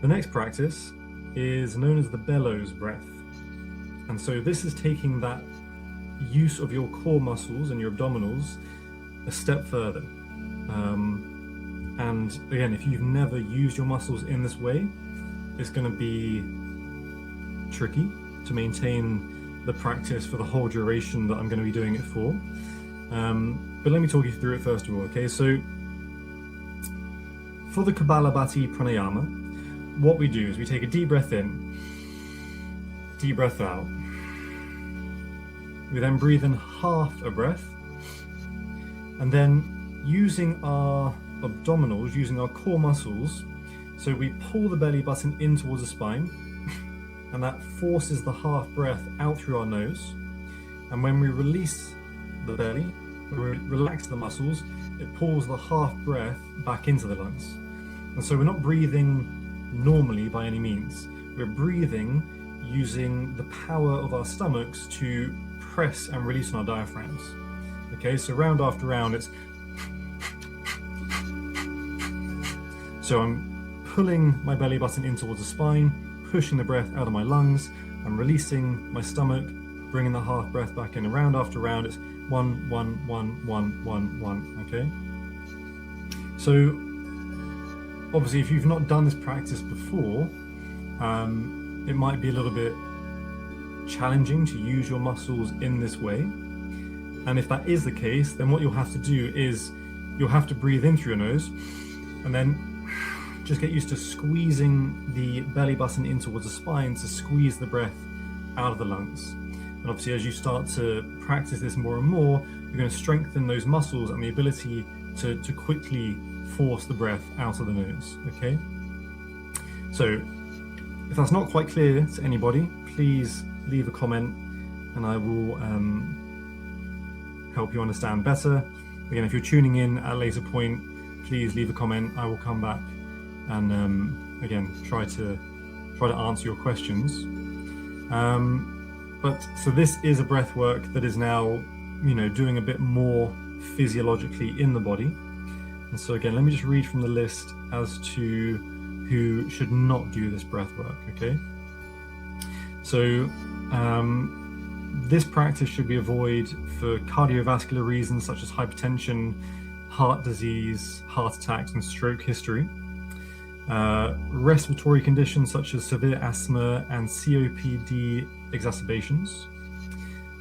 The next practice is known as the Bellows breath. And so this is taking that use of your core muscles and your abdominals a step further. And again, if you've never used your muscles in this way, it's going to be tricky to maintain the practice for the whole duration that I'm going to be doing it for. But let me talk you through it first of all, okay? So for the Kapalabhati Pranayama, what we do is we take a deep breath in, deep breath out. We then breathe in half a breath, and then using our abdominals, using our core muscles, so we pull the belly button in towards the spine, and that forces the half breath out through our nose. And when we release the belly, we relax the muscles, it pulls the half breath back into the lungs. And so we're not breathing normally by any means. We're breathing using the power of our stomachs to press and release on our diaphragms. Okay, so round after round, it's so I'm pulling my belly button in towards the spine, pushing the breath out of my lungs, I'm releasing my stomach, bringing the half breath back in, and round after round, it's 1, 1, 1, 1, 1, 1, okay? So, obviously, if you've not done this practice before, it might be a little bit challenging to use your muscles in this way. And if that is the case, then what you'll have to do is you'll have to breathe in through your nose, and then just get used to squeezing the belly button in towards the spine to squeeze the breath out of the lungs. And obviously, as you start to practice this more and more, you're going to strengthen those muscles and the ability to quickly force the breath out of the nose, okay? So if that's not quite clear to anybody, please leave a comment and I will help you understand better. Again, if you're tuning in at a later point, please leave a comment. I will come back and again try to answer your questions. But so this is a breath work that is now, doing a bit more physiologically in the body. And so again, let me just read from the list as to who should not do this breath work, okay? So this practice should be avoided for cardiovascular reasons such as hypertension, heart disease, heart attacks, and stroke history. Respiratory conditions such as severe asthma and COPD exacerbations.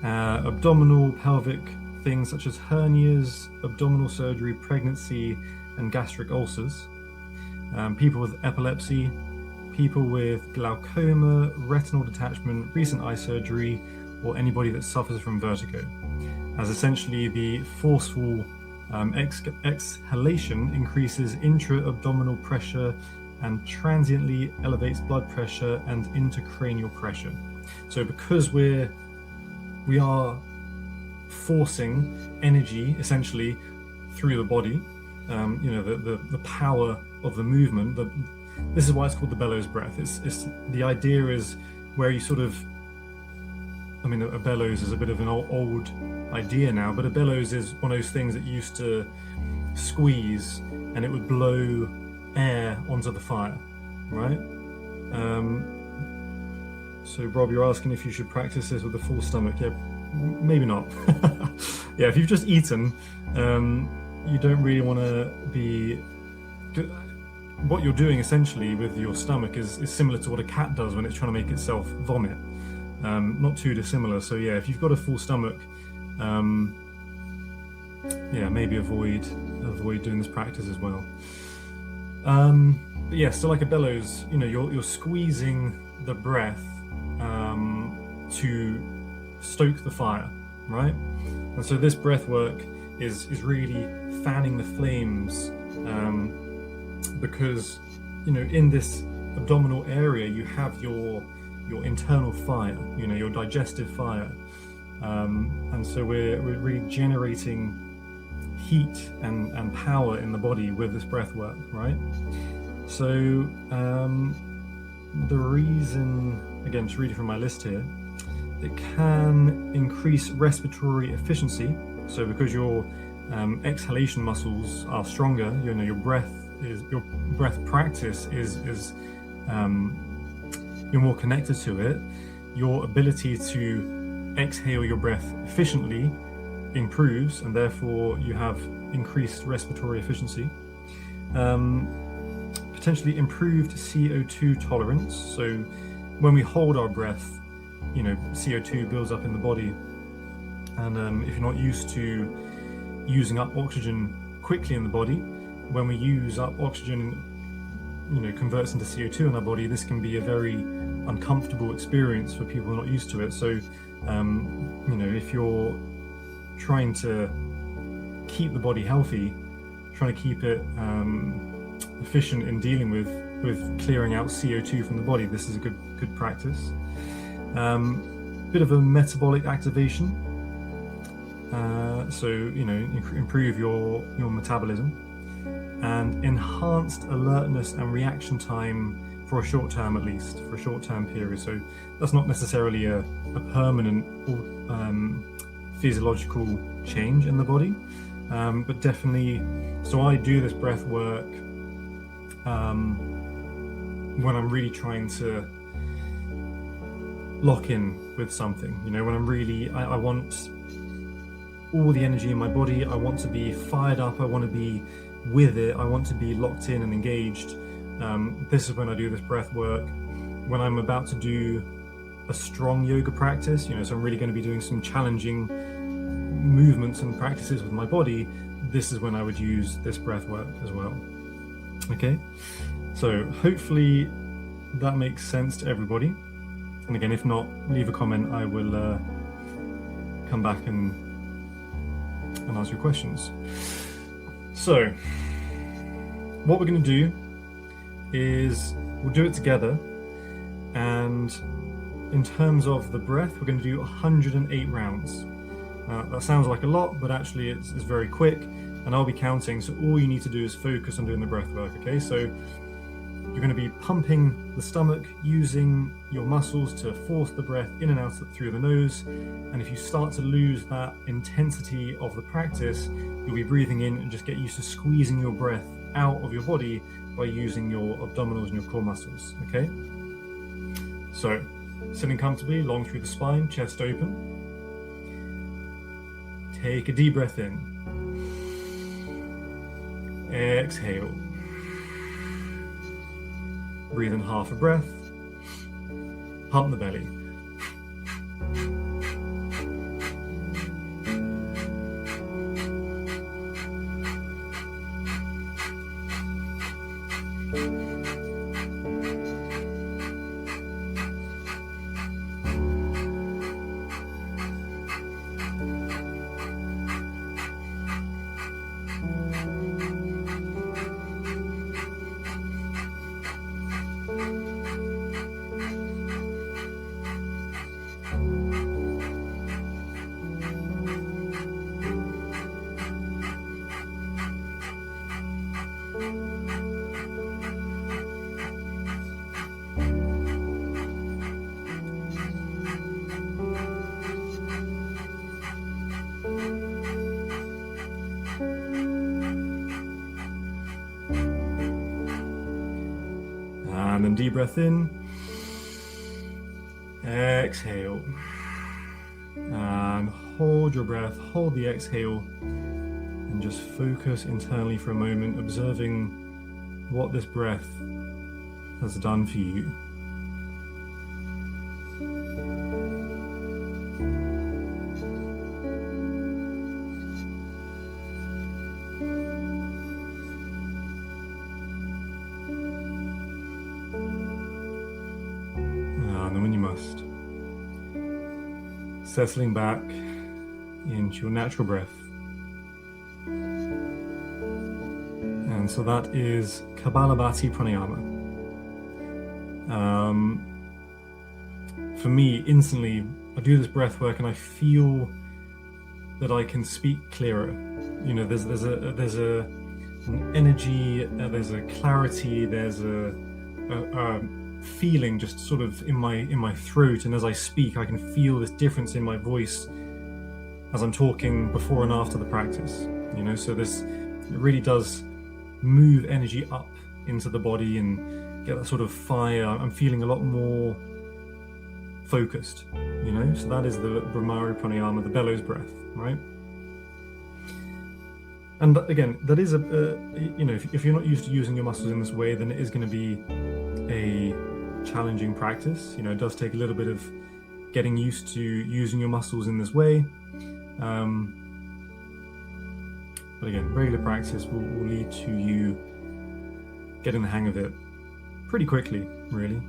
Abdominal, pelvic things such as hernias, abdominal surgery, pregnancy, and gastric ulcers. People with epilepsy, people with glaucoma, retinal detachment, recent eye surgery, or anybody that suffers from vertigo, as essentially the forceful exhalation increases intra-abdominal pressure and transiently elevates blood pressure and intracranial pressure. So because we are forcing energy essentially through the body, the power of the movement, this is why it's called the bellows breath. It's the idea is where you sort of, a bellows is a bit of an old idea now, but a bellows is one of those things that you used to squeeze and it would blow air onto the fire, right? So Rob, you're asking if you should practice this with a full stomach. Yeah, maybe not. Yeah, if you've just eaten, you don't really want to be... What you're doing essentially with your stomach is similar to what a cat does when it's trying to make itself vomit. Not too dissimilar. So yeah, if you've got a full stomach, maybe avoid doing this practice as well. But yeah, so like a bellows, you're squeezing the breath to stoke the fire, right? And so this breath work is really fanning the flames, because in this abdominal area you have your internal fire, your digestive fire, and so we're really generating heat and power in the body with this breath work, right? So the reason, again, to read it from my list here, it can increase respiratory efficiency. So because your exhalation muscles are stronger, your breath practice is you're more connected to it, your ability to exhale your breath efficiently improves, and therefore you have increased respiratory efficiency. Potentially improved CO2 tolerance. So when we hold our breath, CO2 builds up in the body, and if you're not used to using up oxygen quickly in the body, when we use up oxygen, converts into CO2 in our body, this can be a very uncomfortable experience for people who are not used to it. So if you're trying to keep the body healthy, trying to keep it efficient in dealing with clearing out CO2 from the body, this is a good practice. Bit of a metabolic activation, so improve your metabolism, and enhanced alertness and reaction time for a short term, at least for a short term period. So that's not necessarily a permanent physiological change in the body, but definitely. So I do this breath work when I'm really trying to lock in with something, when I'm really, I want all the energy in my body, I want to be fired up, I want to be with it, I want to be locked in and engaged. This is when I do this breath work. When I'm about to do a strong yoga practice, so I'm really going to be doing some challenging movements and practices with my body, this is when I would use this breath work as well. Okay, so hopefully that makes sense to everybody. And again, if not, leave a comment. I will come back and answer your questions. So what we're going to do is we'll do it together, and in terms of the breath, we're going to do 108 rounds. That sounds like a lot, but actually it's very quick, and I'll be counting, so all you need to do is focus on doing the breath work. Okay, so you're going to be pumping the stomach, using your muscles to force the breath in and out through the nose. And if you start to lose that intensity of the practice, you'll be breathing in and just get used to squeezing your breath out of your body by using your abdominals and your core muscles. Okay, so sitting comfortably, long through the spine, chest open. Take a deep breath in. Exhale. Breathe in half a breath. Pump the belly. And then deep breath in, exhale, and hold your breath, hold the exhale, and just focus internally for a moment, observing what this breath has done for you. And then when you must, settling back into your natural breath. And so that is Kapalabhati Pranayama. For me, instantly, I do this breath work and I feel that I can speak clearer. You know, there's an energy, there's a clarity, there's a feeling just sort of in my throat, and as I speak I can feel this difference in my voice as I'm talking before and after the practice, you know. So it really does move energy up into the body, and get that sort of fire. I'm feeling a lot more focused, so that is the Bhramari Pranayama, the bellows breath, right? And again, that is if you're not used to using your muscles in this way, then it is going to be a challenging practice. It does take a little bit of getting used to using your muscles in this way. But again, regular practice will lead to you getting the hang of it pretty quickly, really.